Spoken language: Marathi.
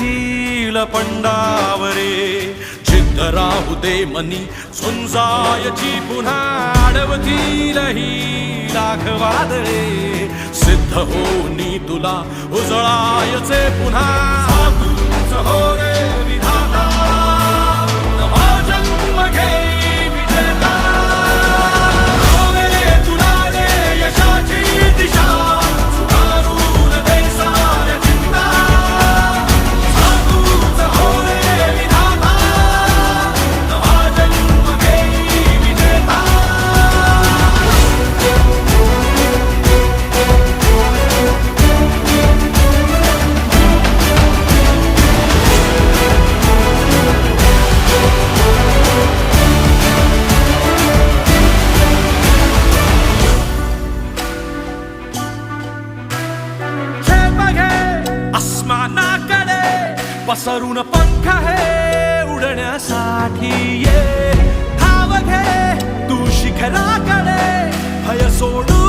हिल पंडावरे जिद्द राहू दे मनी झुंजायची पुन्हा अडवतील ही लाख वादळे सिद्ध होनी तुला उजळायचे पुन्हा साधूच हो रे विधाता नवा जन्म घे विजेता हो रे तुला रे यशाची दिशा सुधारून दे साऱ्या चिंता साधूच हो रे विधाता नवा जन्म घे विजेता पसरून पंख है उडण्यासाठी ये धाव घे तू शिखराकडे भय सोडू